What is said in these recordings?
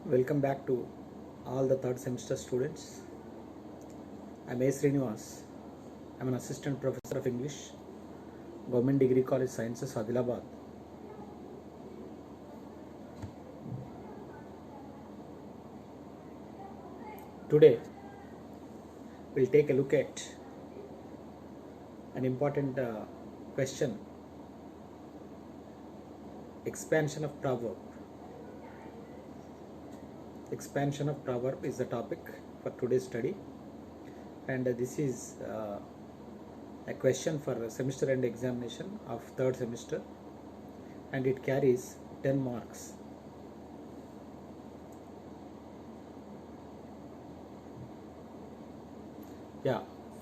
Welcome back to all the third semester students. I'm A. Srinivas. I'm an assistant professor of English, Government Degree College Sciences, Adilabad. Today, we'll take a look at an important question: expansion of proverb. Expansion of proverb is the topic for today's study, and this is a question for semester end examination of third semester, and it carries 10 marks.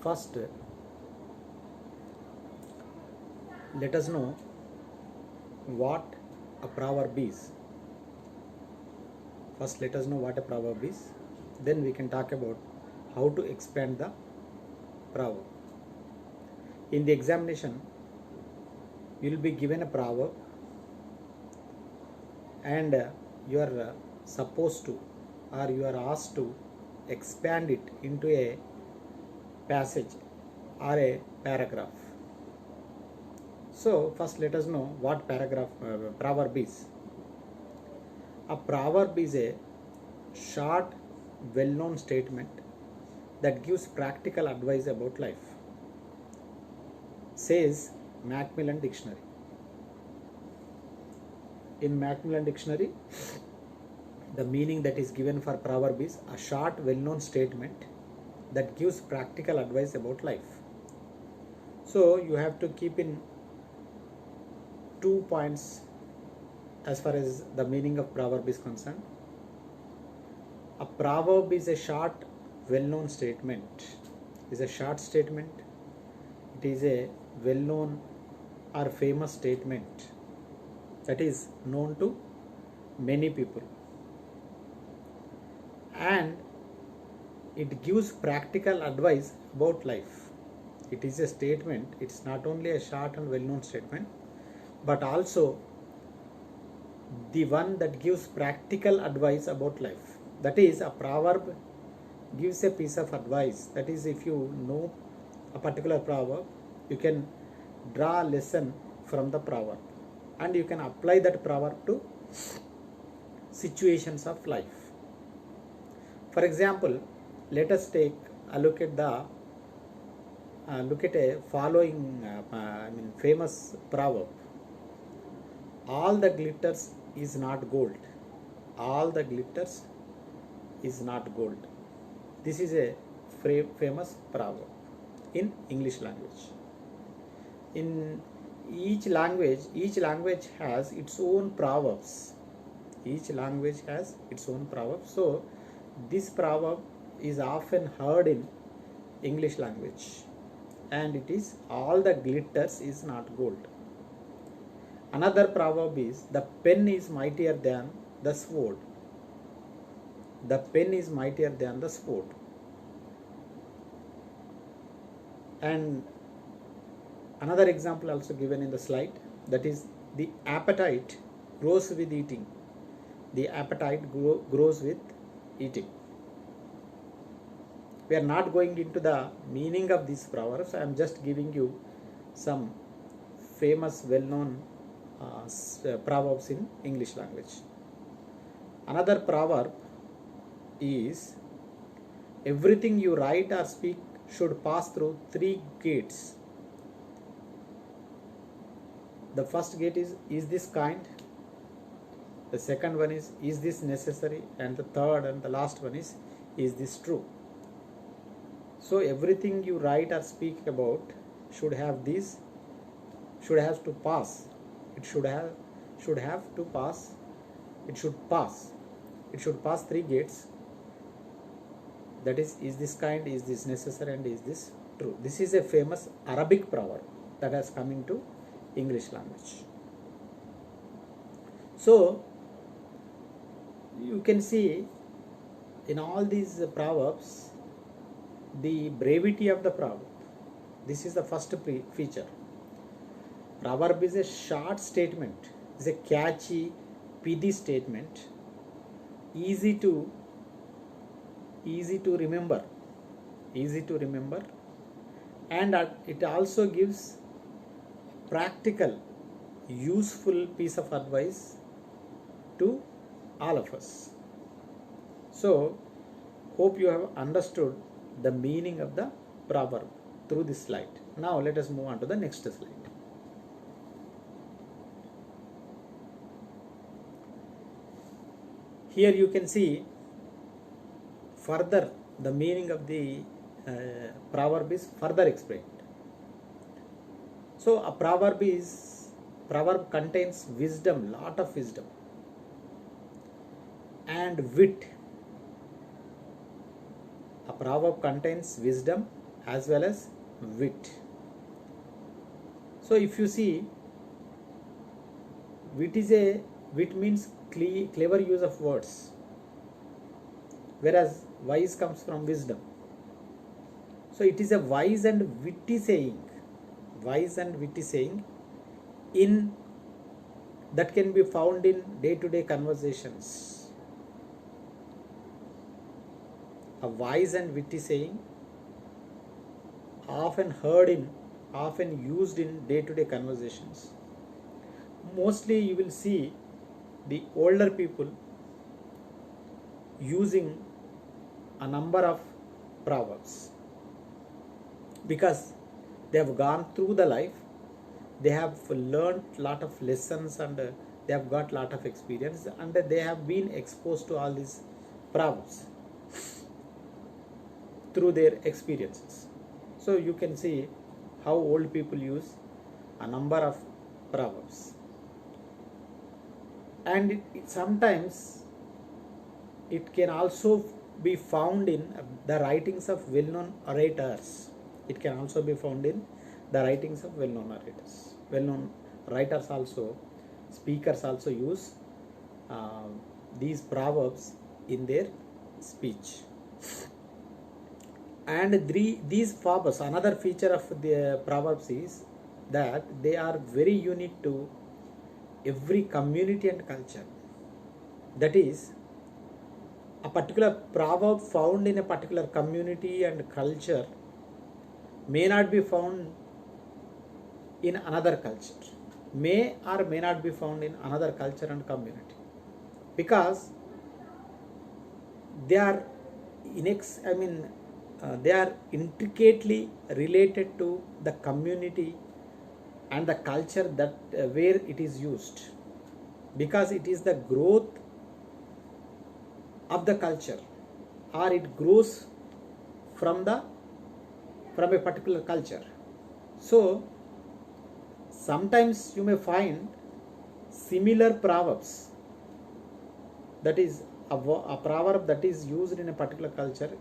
First, let us know what a proverb is. Then we can talk about how to expand the proverb. In the examination, you will be given a proverb, and you are supposed to, or you are asked to expand it into a passage or a paragraph. So first let us know what proverb is. A proverb is a short, well-known statement that gives practical advice about life, says Macmillan Dictionary. In Macmillan Dictionary, the meaning that is given for proverb is a short, well-known statement that gives practical advice about life. So you have to keep in 2 points as far as the meaning of proverb is concerned. A proverb is a short, well-known statement. Is a short statement. It is a well-known or famous statement that is known to many people, and it gives practical advice about life. It is a statement. It's not only a short and well-known statement, but also the one that gives practical advice about life. That is, a proverb gives a piece of advice. That is, if you know a particular proverb, you can draw a lesson from the proverb, and you can apply that proverb to situations of life. For example, let us take a look at a following famous proverb. All the glitters is not gold. All the glitters is not gold. This is a famous proverb in English language. In each language has its own proverbs. So this proverb is often heard in English language, and it is all the glitters is not gold. Another proverb is the pen is mightier than the sword. The pen is mightier than the sword. And another example also given in the slide, that is, the appetite grows with eating. The appetite grows with eating. We are not going into the meaning of these proverbs. I am just giving you some famous, well-known proverbs in English language. Another proverb is, everything you write or speak should pass through 3 gates. The first gate is this kind? The second one is this necessary? And the third and the last one is this true? So everything you write or speak about should have to pass. It should pass 3 gates. That is this kind, is this necessary, and is this true? This is a famous Arabic proverb that has come into English language. So you can see in all these proverbs the brevity of the proverb. This is the first feature. Proverb is a short statement, is a catchy, pithy statement easy to easy to remember easy to remember, and it also gives practical useful piece of advice to all of us. So hope you have understood the meaning of the proverb through this slide. Now let us move on to the next slide. Here you can see further the meaning of the proverb is further explained. So a proverb contains wisdom, lot of wisdom, and wit. A proverb contains wisdom as well as wit. So if you see, wit means clever use of words, whereas wise comes from wisdom. So it is a wise and witty saying in that can be found in day-to-day conversations. A wise and witty saying often used in day-to-day conversations. Mostly you will see the older people using a number of proverbs because they have gone through the life, they have learned lot of lessons, and they have got lot of experience, and they have been exposed to all these proverbs through their experiences. So you can see how old people use a number of proverbs, and sometimes it can also be found in the writings of well-known orators. It can also be found in the writings of well-known orators. Well-known writers also, speakers also use these proverbs in their speech. And these proverbs, another feature of the proverbs is that they are very unique to every community and culture. That is, a particular proverb found in a particular community and culture may not be found in another culture, may or may not be found in another culture and community, because they are they are intricately related to the community and the culture that where it is used, because it is the growth of the culture, or it grows from a particular culture. So sometimes you may find similar proverbs, that is a proverb that is used in a particular culture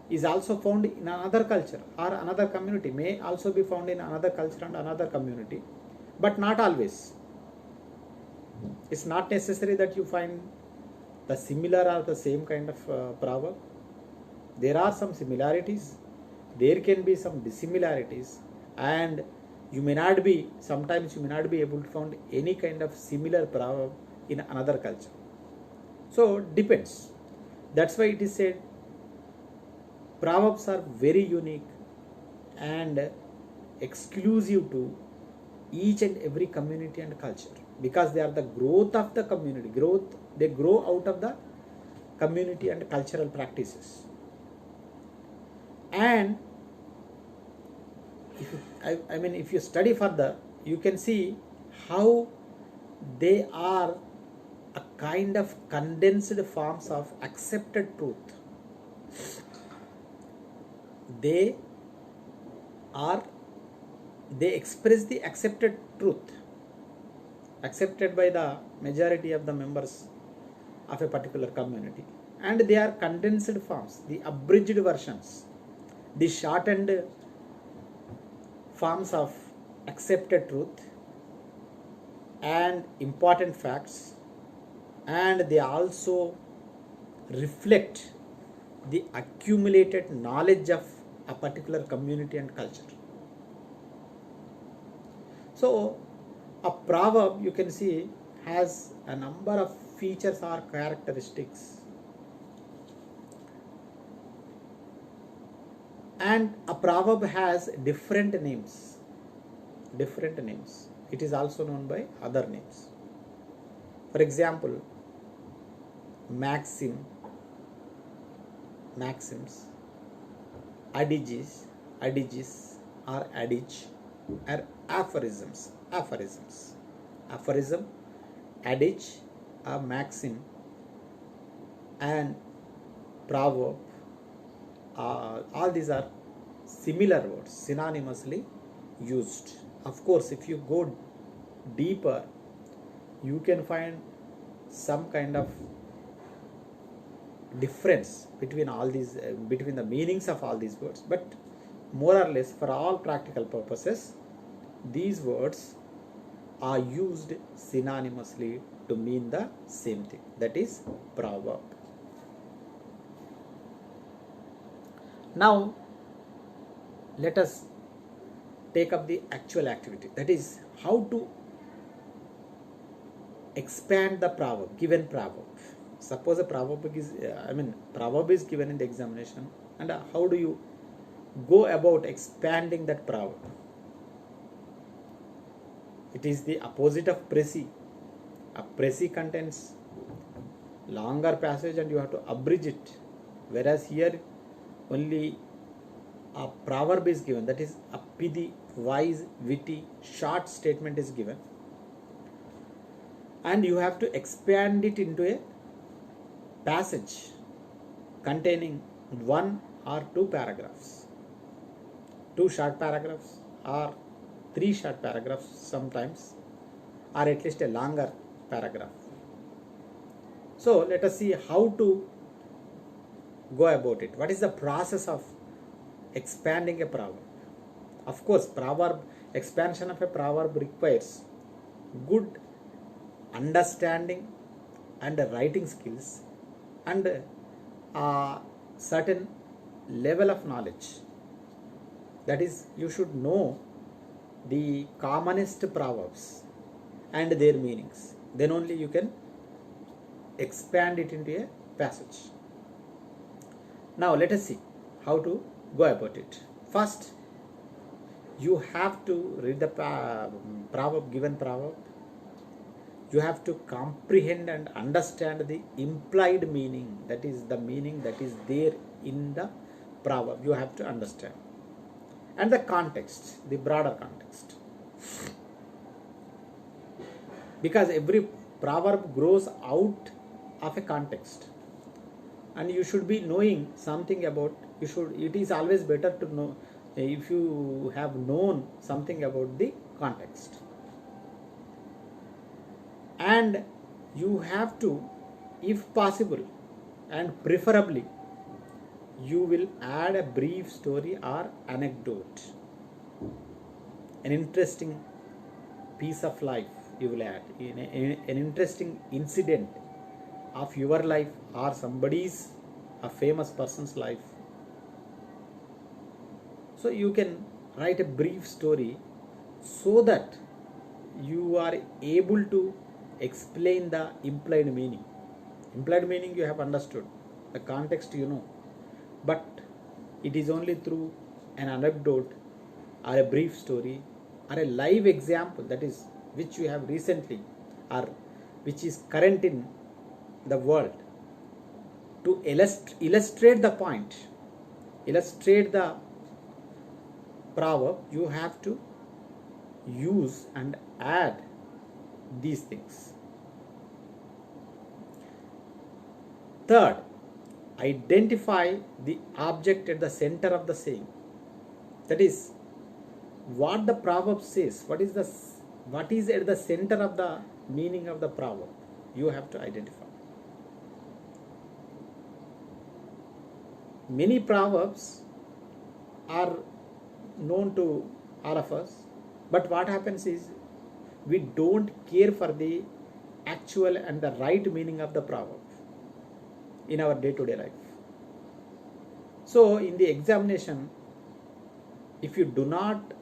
is also found in another culture or another community, may also be found in another culture and another community, but not always. It's not necessary that you find the similar or the same kind of proverb. There are some similarities, there can be some dissimilarities, and sometimes you may not be able to find any kind of similar proverb in another culture. So depends. That's why it is said proverbs are very unique and exclusive to each and every community and culture, because they are the growth of the community. They grow out of the community and cultural practices. And if you study further, you can see how they are a kind of condensed forms of accepted truth. They express the accepted truth, accepted by the majority of the members of a particular community, and they are condensed forms, the abridged versions, the shortened forms of accepted truth and important facts, and they also reflect the accumulated knowledge of a particular community and culture. So a proverb, you can see, has a number of features or characteristics. And a proverb has different names. Different names. It is also known by other names. For example, maxims, adages, or adage, or aphorisms. Aphorism, adage, a maxim, and proverb. All these are similar words, synonymously used. Of course, if you go deeper, you can find some kind of difference between all these, between the meanings of all these words. But more or less, for all practical purposes, these words are used synonymously to mean the same thing, that is proverb. Now let us take up the actual activity, that is how to expand the proverb, given proverb. Suppose a proverb is proverb is given in the examination, and how do you go about expanding that proverb? It is the opposite of précis. A précis contains longer passage and you have to abridge it, whereas here only a proverb is given, that is a pithy, wise, witty, short statement is given, and you have to expand it into a passage containing 1 or 2 paragraphs, 2 short paragraphs or 3 short paragraphs sometimes, or at least a longer paragraph. So let us see how to go about it. What is the process of expanding a proverb? Of course, expansion of a proverb requires good understanding and writing skills and a certain level of knowledge. That is, you should know the commonest proverbs and their meanings. Then only you can expand it into a passage. Now let us see how to go about it. First, you have to read the given proverb. You have to comprehend and understand the implied meaning, that is the meaning that is there in the proverb. You have to understand. And the context, the broader context. Because every proverb grows out of a context. And you should be knowing something about, it is always better to know if you have known something about the context. And you have to, if possible and preferably, you will add a brief story or anecdote, an interesting piece of life you will add, an interesting incident of your life or somebody's, a famous person's life. So you can write a brief story so that you are able to explain the implied meaning. Implied meaning you have understood, the context you know, but it is only through an anecdote or a brief story or a live example, that is which you have recently or which is current in the world, to illustrate the point, illustrate the proverb. You have to use and add these things. Third, identify the object at the center of the saying. That is, what the proverb says, what is at the center of the meaning of the proverb, you have to identify. Many proverbs are known to all of us, but what happens is we don't care for the actual and the right meaning of the proverb in our day-to-day life. So in the examination, if you do not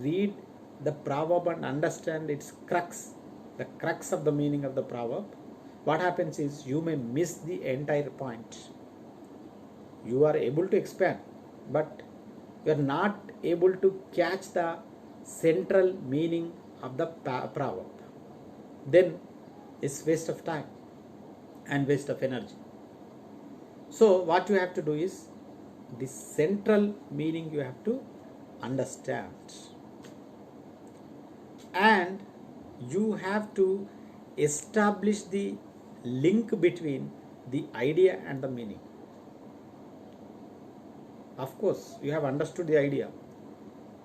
read the proverb and understand its crux, the crux of the meaning of the proverb, what happens is you may miss the entire point. You are able to expand, but you are not able to catch the central meaning of the proverb. Then it's waste of time and waste of energy. So what you have to do is the central meaning you have to understand, and you have to establish the link between the idea and the meaning. Of course, you have understood the idea,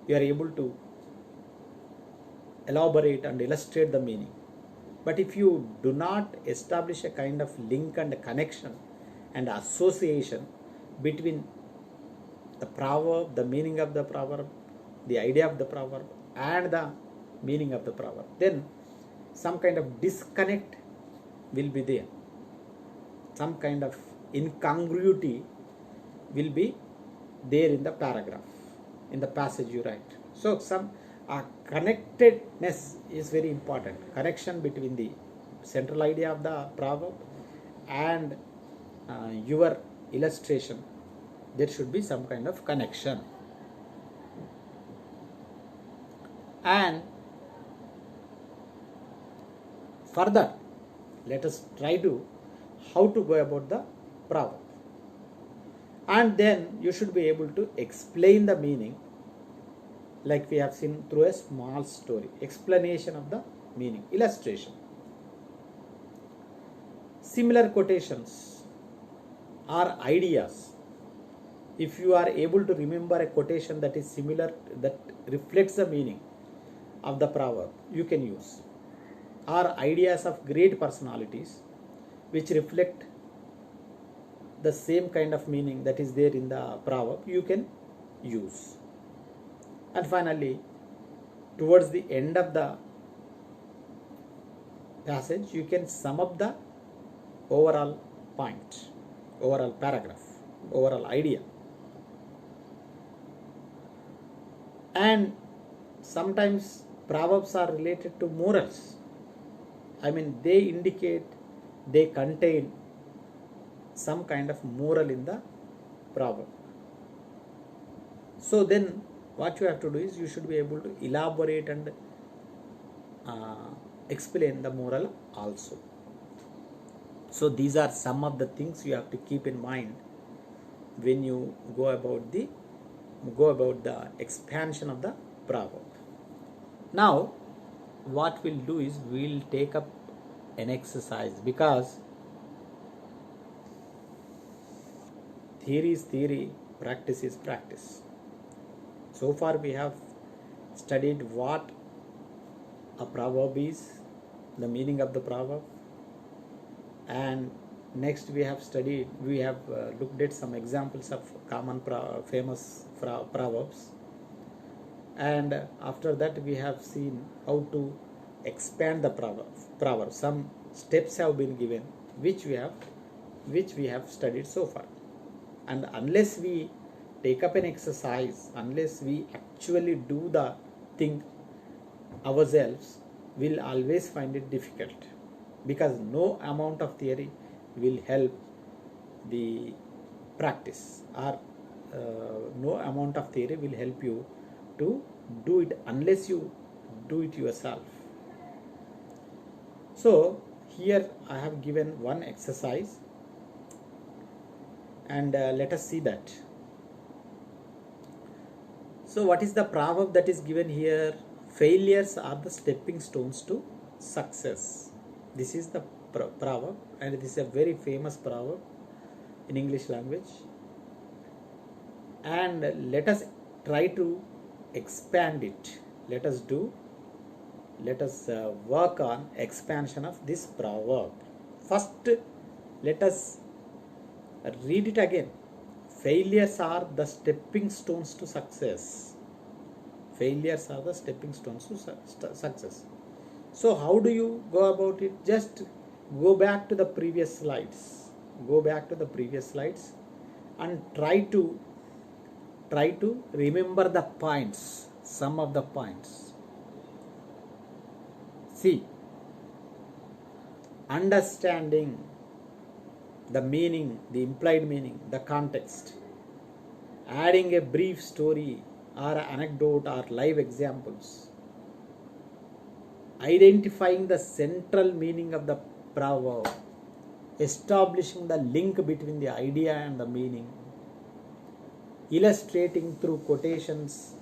you are able to elaborate and illustrate the meaning. But if you do not establish a kind of link and a connection and association between the proverb, the meaning of the proverb, the idea of the proverb, and the meaning of the proverb, then some kind of disconnect will be there. Some kind of incongruity will be there in the paragraph, in the passage you write. So some connectedness is very important. Connection between the central idea of the proverb and your illustration. There should be some kind of connection. And further, let us try to how to go about the proverb. And then you should be able to explain the meaning, like we have seen through a small story. Explanation of the meaning, illustration. Similar quotations or ideas. If you are able to remember a quotation that is similar, that reflects the meaning of the proverb, you can use. Or ideas of great personalities which reflect the same kind of meaning that is there in the proverb, you can use. And finally, towards the end of the passage, you can sum up the overall point, overall paragraph, overall idea. And sometimes proverbs are related to morals. I mean, they indicate, they contain some kind of moral in the proverb. So then what you have to do is you should be able to elaborate and explain the moral also. So these are some of the things you have to keep in mind when you go about the expansion of the proverb. Now what we'll do is we'll take up an exercise, because theory is theory, practice is practice. So far we have studied what a proverb is, the meaning of the proverb, and next we have looked at some examples of common famous proverbs, and after that we have seen how to expand the proverb. Some steps have been given which we have studied so far. And unless we take up an exercise, unless we actually do the thing ourselves, we'll always find it difficult, because no amount of theory will help the practice, or no amount of theory will help you to do it unless you do it yourself. So here I have given one exercise, and let us see that. So what is the proverb that is given here? Failures are the stepping stones to success. This is the proverb, and this is a very famous proverb in English language. And let us try to expand it. Let us work on expansion of this proverb. First, let us read it again. Failures are the stepping stones to success. Failures are the stepping stones to success. So how do you go about it? Just go back to the previous slides. Go back to the previous slides and try to remember the points, some of the points. See, understanding the meaning, the implied meaning, the context, adding a brief story or anecdote or live examples, identifying the central meaning of the proverb, establishing the link between the idea and the meaning, illustrating through quotations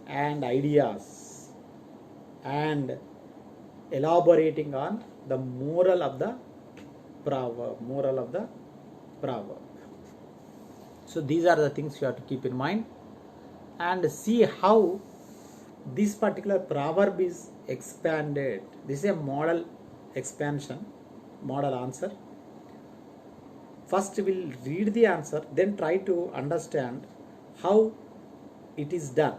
and ideas, and elaborating on the moral of the proverb. So these are the things you have to keep in mind and see how this particular proverb is expanded. This is a model expansion, model answer. First we'll read the answer, then try to understand how it is done.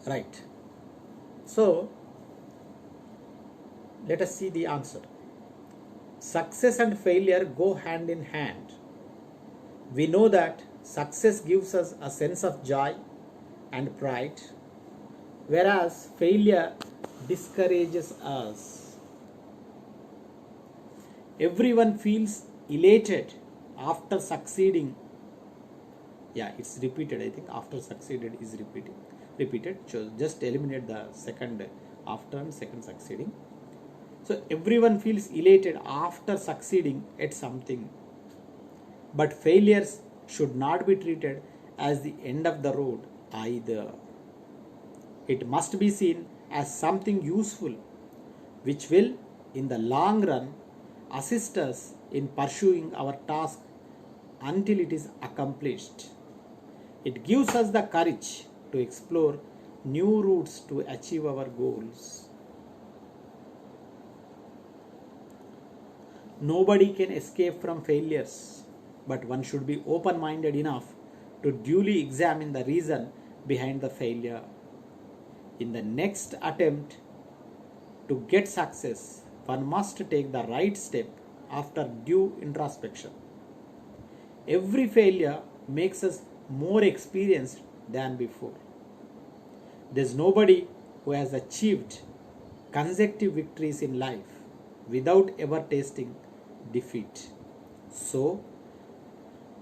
Right. So let us see the answer. Success and failure go hand in hand. We know that success gives us a sense of joy and pride, whereas failure discourages us. Everyone feels elated after succeeding. Yeah, it's repeated. I think after succeeded is repeated. So just eliminate the second after and second succeeding. So everyone feels elated after succeeding at something. But failures should not be treated as the end of the road either. It must be seen as something useful, which will, in the long run, assist us in pursuing our task until it is accomplished. It gives us the courage to explore new routes to achieve our goals. Nobody can escape from failures, but one should be open-minded enough to duly examine the reason behind the failure. In the next attempt to get success, one must take the right step after due introspection. Every failure makes us more experienced than before. There is nobody who has achieved consecutive victories in life without ever tasting defeat. So,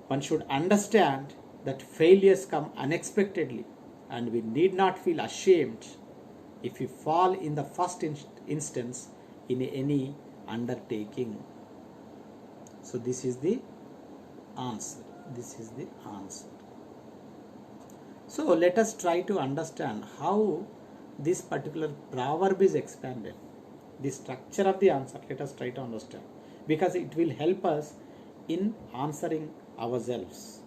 one should understand that failures come unexpectedly, and we need not feel ashamed if we fall in the first instance in any undertaking. So this is the answer. So let us try to understand how this particular proverb is expanded. The structure of the answer, let us try to understand, because it will help us in answering ourselves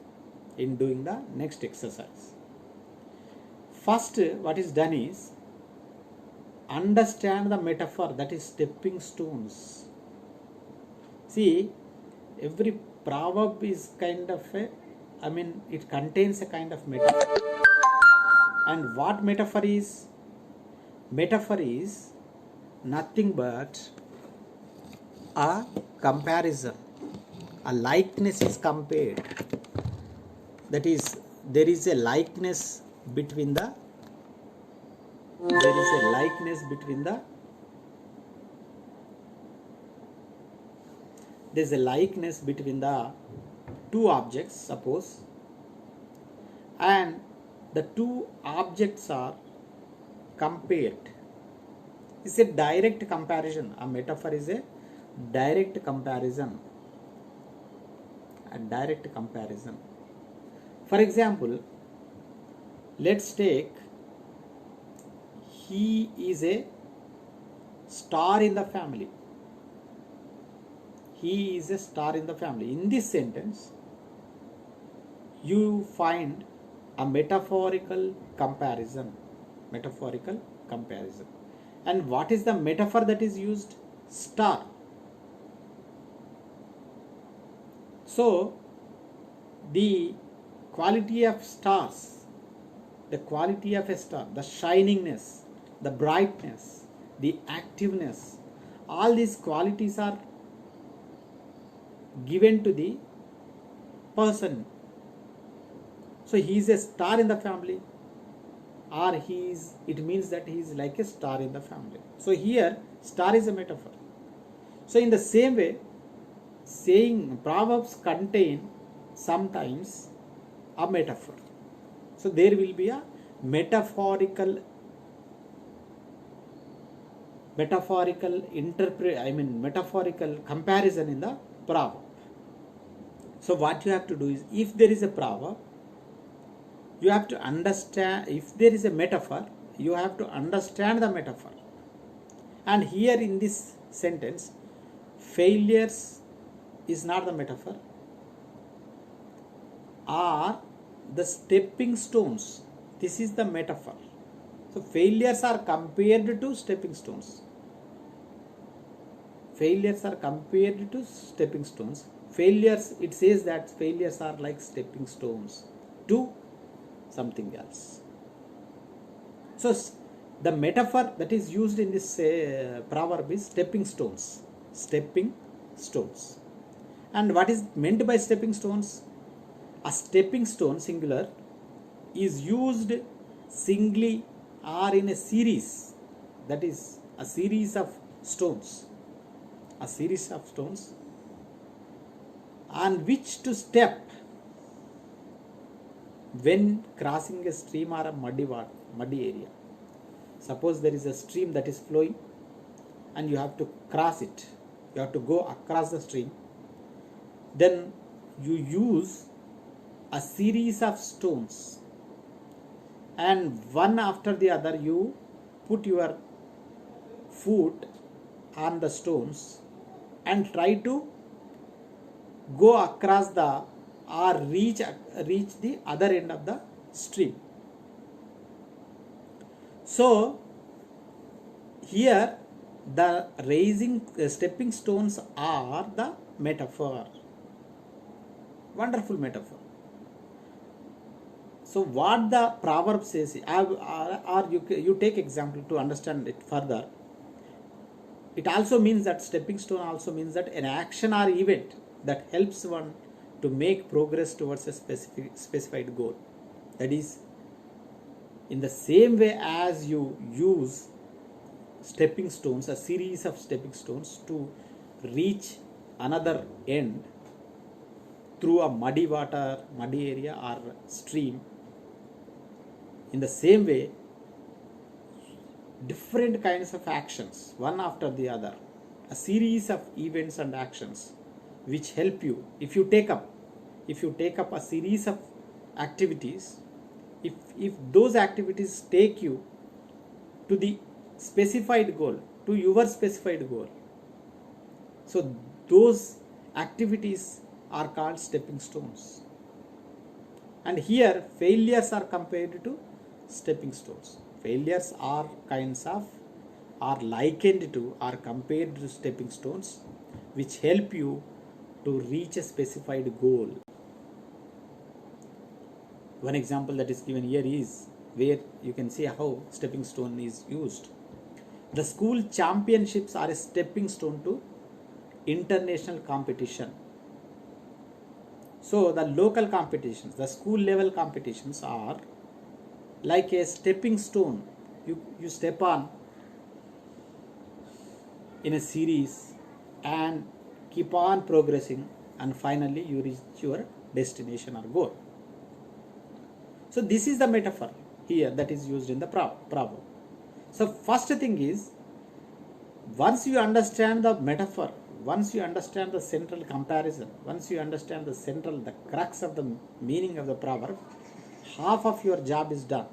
in doing the next exercise. First, what is done is understand the metaphor, that is stepping stones. See, every proverb is kind of it contains a kind of metaphor. And what metaphor is? Metaphor is nothing but a comparison. A likeness is compared. That is, there is a likeness between the two objects, suppose, and the two objects are compared. It's a direct comparison. A metaphor is a direct comparison. For example, let's take, he is a star in the family. He is a star in the family. In this sentence, you find a metaphorical comparison. And what is the metaphor that is used? Star. So, the quality of stars, the quality of a star, the shiningness, the brightness, the activeness, all these qualities are given to the person. So he is a star in the family, or it means that he is like a star in the family. So here Star is a metaphor. So in the same way, saying proverbs contain sometimes a metaphor. So there will be a metaphorical metaphorical comparison in the proverb. So what you have to do is, if there is a proverb, you have to understand. If there is a metaphor, you have to understand the metaphor. And here in this sentence, failures is not the metaphor, are the stepping stones. This is the metaphor. So failures are compared to stepping stones. Failures are compared to stepping stones. Failures, it says that failures are like stepping stones to something else. So the metaphor that is used in this proverb is stepping stones. Stepping stones. And what is meant by stepping stones? A stepping stone, singular, is used singly or in a series. That is a series of stones. A series of stones on which to step when crossing a stream or a muddy area. Suppose there is a stream that is flowing and you have to cross it. You have to go across the stream. Then you use a series of stones, and one after the other you put your foot on the stones and try to go across the or reach the other end of the stream. So here the stepping stones are the metaphor. Wonderful metaphor. So what the proverb says, or you take example to understand it further. It also means that stepping stone also means that an action or event that helps one to make progress towards a specified goal. That is, in the same way as you use stepping stones, a series of stepping stones to reach another end through a muddy area or stream, in the same way, different kinds of actions, one after the other, a series of events and actions which help you. If you take up a series of activities, if those activities take you to the specified goal, to your specified goal, so those activities are called stepping stones. And here failures are compared to stepping stones. Failures are likened to, are compared to stepping stones which help you to reach a specified goal. One example that is given here is where you can see how stepping stone is used. The school championships are a stepping stone to international competition. So the local competitions, the school level competitions are like a stepping stone. You step on in a series and keep on progressing, and finally you reach your destination or goal. So this is the metaphor here that is used in the proverb. So first thing is, once you understand the metaphor, once you understand the central comparison, once you understand the crux of the meaning of the proverb, half of your job is done.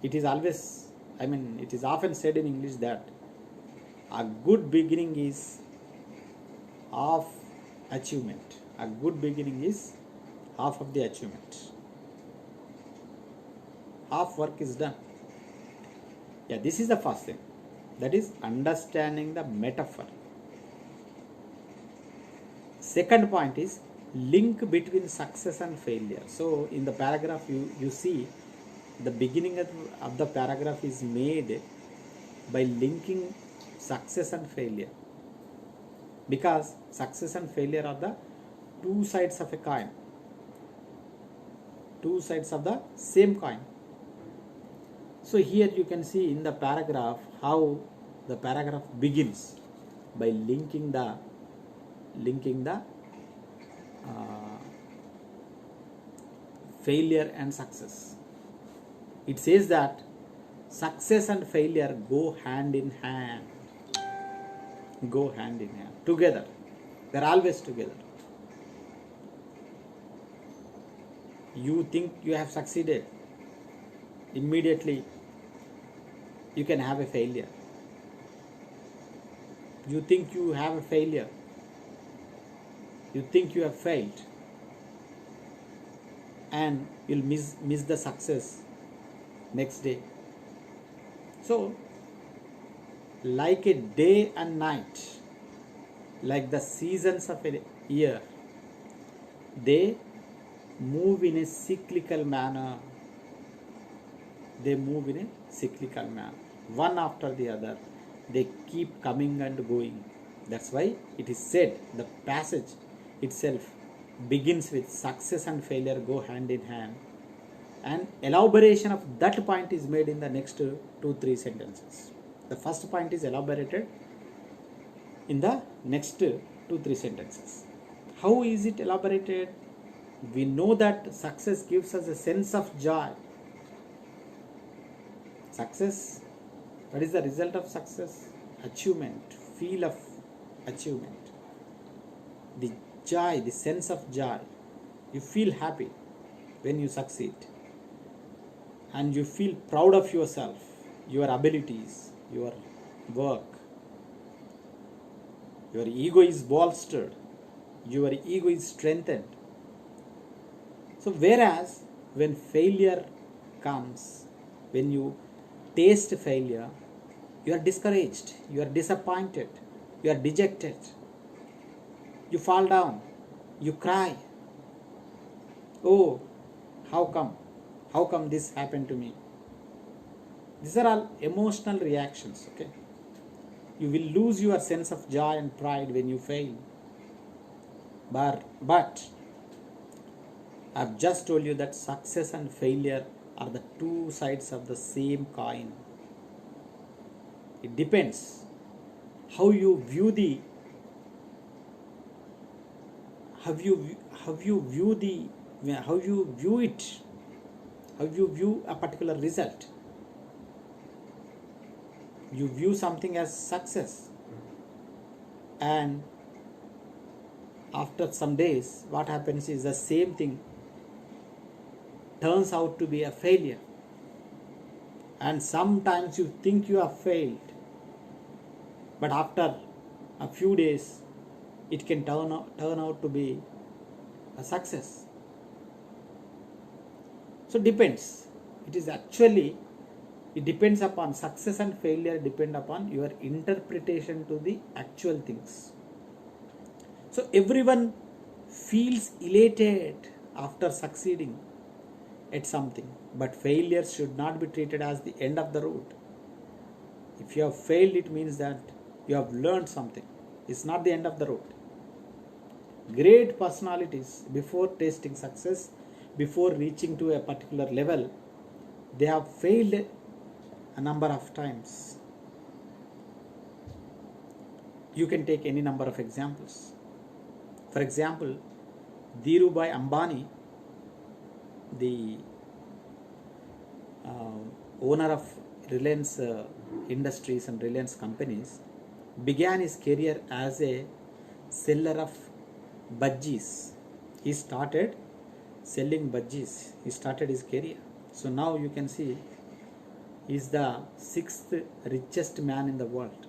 It is often said in English that a good beginning is half achievement. A good beginning is half of the achievement. Half work is done. Yeah, this is the first thing. That is understanding the metaphor. Second point is link between success and failure. So in the paragraph you see the beginning of the paragraph is made by linking success and failure, because success and failure are the two sides of a coin, two sides of the same coin. So here you can see in the paragraph how The paragraph begins by linking the failure and success. It says that success and failure go hand in hand. Go hand in hand. Together. They're always together. You think you have succeeded, immediately you can have a failure. You think you have a failure, you think you have failed, and you'll miss the success next day. So, like a day and night, like the seasons of a year, they move in a cyclical manner. They move in a cyclical manner. One after the other, they keep coming and going. That's why it is said, the passage itself begins with success and failure go hand in hand. And elaboration of that point is made in the next 2-3 sentences. The first point is elaborated in the next 2-3 sentences. How is it elaborated? We know that success gives us a sense of joy. Success, what is the result of success? Achievement, feel of achievement. The joy, the sense of joy. You feel happy when you succeed. And you feel proud of yourself, your abilities, your work. Your ego is bolstered. Your ego is strengthened. So whereas when failure comes, when you taste failure, you are discouraged, you are disappointed, you are dejected, you fall down, you cry. Oh, how come? How come this happened to me? These are all emotional reactions, okay? You will lose your sense of joy and pride when you fail. But I've just told you that success and failure are the two sides of the same coin. It depends how you view a particular result. You view something as success, and after some days what happens is the same thing turns out to be a failure. And sometimes you think you have failed, but after a few days it can turn out to be a success. So depends. It depends upon success and failure, depend upon your interpretation to the actual things. So everyone feels elated after succeeding at something, but failure should not be treated as the end of the road. If you have failed, it means that you have learned something. It's not the end of the road. Great personalities, before tasting success, before reaching to a particular level, they have failed a number of times. You can take any number of examples. For example, Dhirubhai Ambani, the owner of Reliance Industries and Reliance Companies, began his career as a seller of bhajis. He started selling bhajis. He started his career. So now you can see he is the 6th richest man in the world.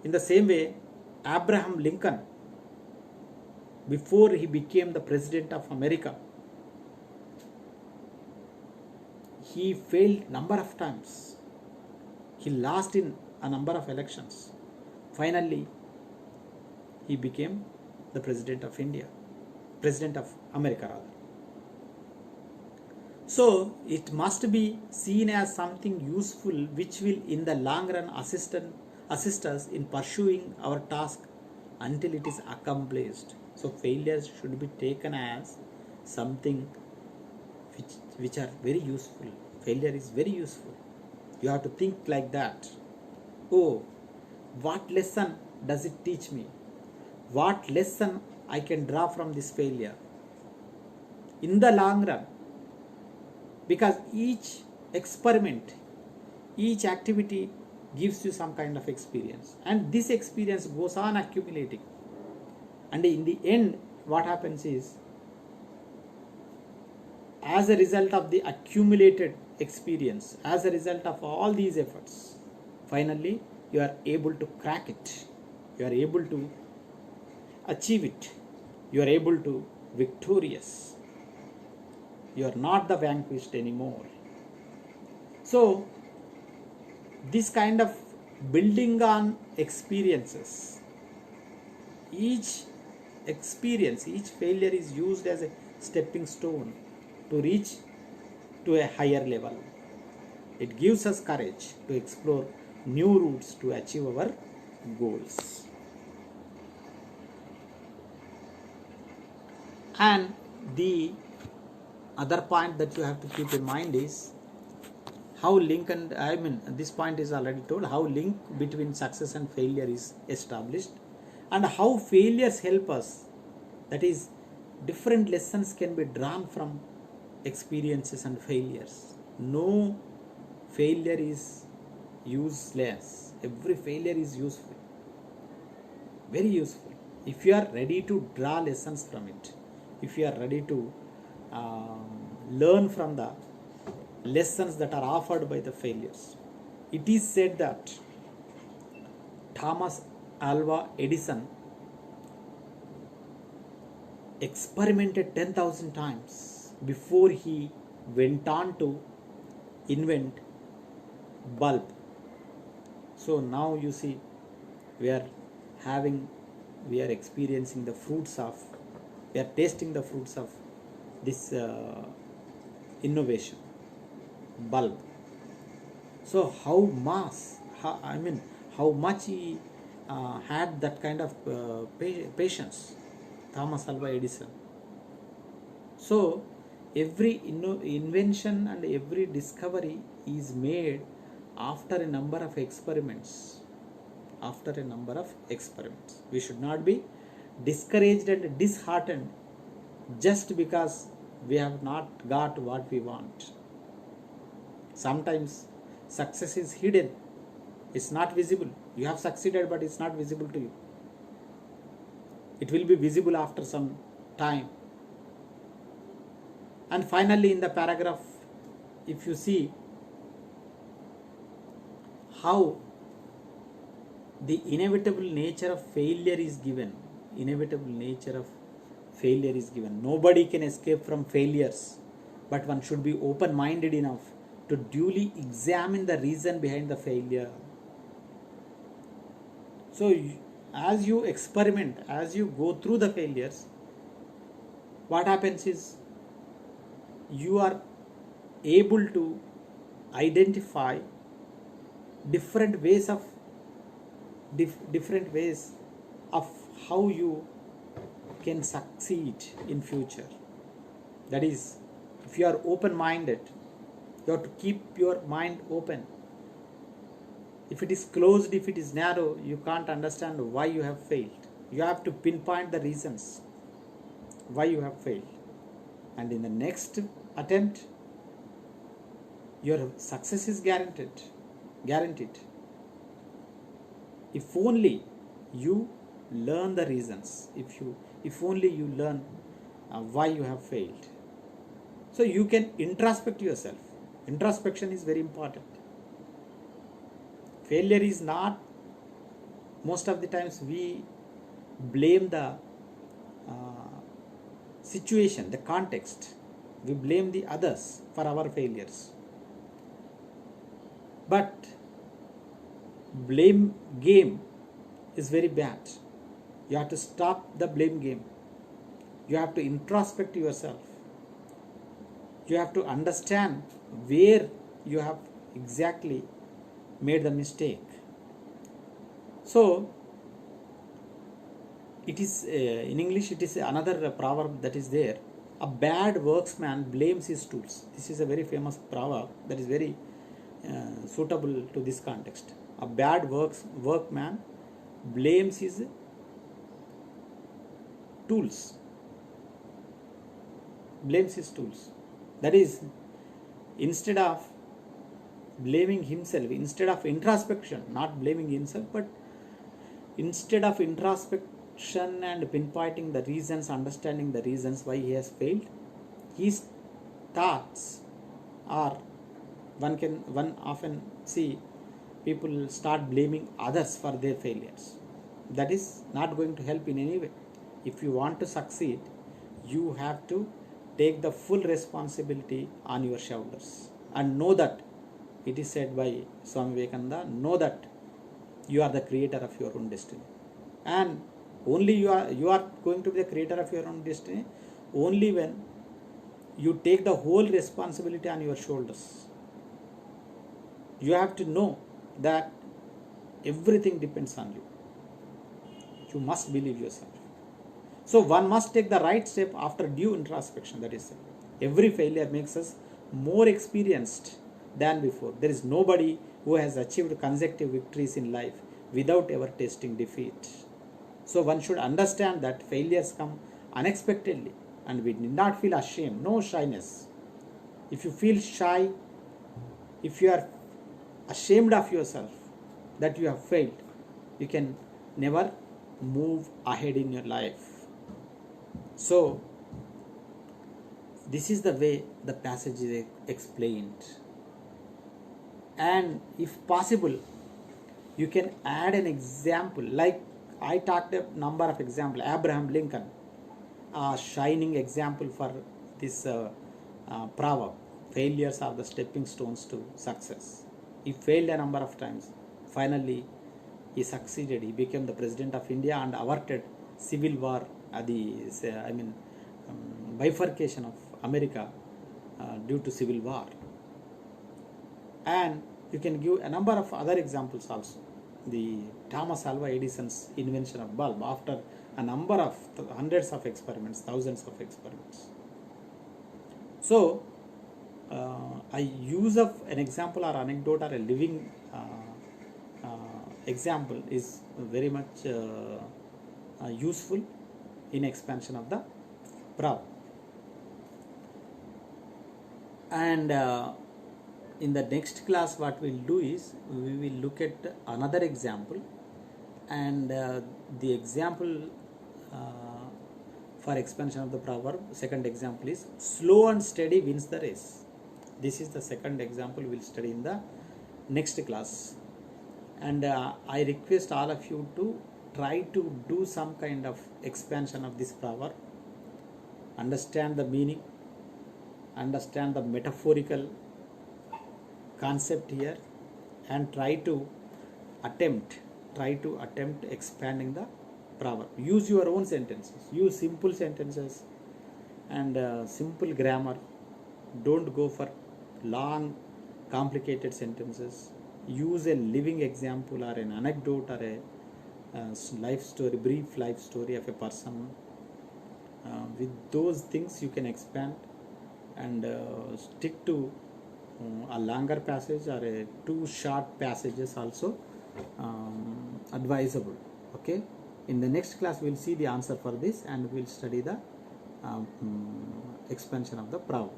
In the same way, Abraham Lincoln, before he became the President of America, he failed number of times. He lost in a number of elections. Finally, he became the President of India, President of America rather. So it must be seen as something useful which will in the long run assist us in pursuing our task until it is accomplished. So failures should be taken as something which are very useful. Failure is very useful. You have to think like that. oh, what lesson does it teach me? What lesson I can draw from this failure in the long run? Because each experiment, each activity gives you some kind of experience, and this experience goes on accumulating, and in the end what happens is, as a result of the accumulated experience, as a result of all these efforts, finally you are able to crack it, you are able to achieve it, you are able to victorious, you are not the vanquished anymore. So this kind of building on experiences, each experience, each failure is used as a stepping stone to reach to a higher level. It gives us courage to explore new routes to achieve our goals. And the other point that you have to keep in mind is how link, and I mean this point is already told, how link between success and failure is established, and how failures help us. That is, different lessons can be drawn from experiences and failures. No failure is useless. Every failure is useful, very useful, if you are ready to draw lessons from it, if you are ready to learn from the lessons that are offered by the failures. It is said that Thomas Alva Edison experimented 10,000 times before he went on to invent bulb. So now you see, we are experiencing the fruits of, we are tasting the fruits of this innovation, bulb. So how much he had that kind of patience, Thomas Alva Edison. So every invention and every discovery is made after a number of experiments. After a number of experiments, we should not be discouraged and disheartened just because we have not got what we want. Sometimes success is hidden, it's not visible. You have succeeded, but it's not visible to you. It will be visible after some time. And finally, in the paragraph, if you see how the inevitable nature of failure is given, nobody can escape from failures, but one should be open-minded enough to duly examine the reason behind the failure. So as you experiment, as you go through the failures, what happens is you are able to identify different ways of how you can succeed in future. That is, if you are open-minded, you have to keep your mind open. If it is closed, if it is narrow, you can't understand why you have failed. You have to pinpoint the reasons why you have failed, and in the next attempt your success is guaranteed. If only you learn the reasons, if only you learn why you have failed. So you can introspect yourself. Introspection is very important. Failure is not, most of the times we blame the situation, the context. We blame the others for our failures. But blame game is very bad. You have to stop the blame game. You have to introspect yourself. You have to understand where you have exactly made the mistake. So it is in English, it is another proverb that is there: a bad worksman blames his tools. This is a very famous proverb that is very suitable to this context. A bad workman blames his tools. Blames his tools. That is, instead of blaming himself, instead of introspection, not blaming himself, but instead of introspection and pinpointing the reasons, understanding the reasons why he has failed, his thoughts are, one often see people start blaming others for their failures. That is not going to help in any way. If you want to succeed, you have to take the full responsibility on your shoulders and know that, it is said by Swami Vivekananda, know that you are the creator of your own destiny, and only you are going to be the creator of your own destiny only when you take the whole responsibility on your shoulders. You have to know that everything depends on you. You must believe yourself. So one must take the right step after due introspection. That is, every failure makes us more experienced than before. There is nobody who has achieved consecutive victories in life without ever tasting defeat. So one should understand that failures come unexpectedly, and we need not feel ashamed. No shyness. If you feel shy, if you are ashamed of yourself that you have failed, you can never move ahead in your life. So this is the way the passage is explained. And if possible, you can add an example. Like I talked a number of examples. Abraham Lincoln, a shining example for this proverb. Failures are the stepping stones to success. He failed a number of times. Finally, he succeeded. He became the president of India and averted civil war, bifurcation of America due to civil war. And you can give a number of other examples also. The Thomas Alva Edison's invention of bulb after a number of hundreds of experiments, thousands of experiments. So a use of an example or anecdote or a living example is very much useful in expansion of the proverb. And in the next class, what we'll do is we will look at another example, and the example for expansion of the proverb, second example is slow and steady wins the race. This is the second example we'll study in the next class. And I request all of you to try to do some kind of expansion of this proverb, understand the meaning, understand the metaphorical concept here, and try to attempt expanding the proverb. Use your own sentences, use simple sentences and simple grammar. Don't go for long complicated sentences. Use a living example or an anecdote or a life story, brief life story of a person. With those things you can expand and stick to a longer passage or a two short passages also advisable. Okay, in the next class we'll see the answer for this, and we'll study the expansion of the proverb.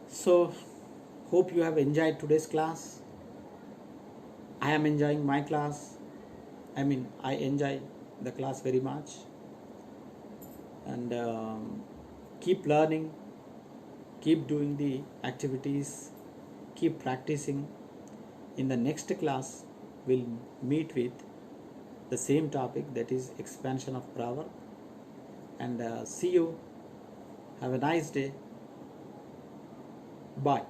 So hope you have enjoyed today's class. I am enjoying my class. I enjoy the class very much. And keep learning, keep doing the activities, keep practicing. In the next class, we'll meet with the same topic, that is expansion of proverb. And see you. Have a nice day. Bye.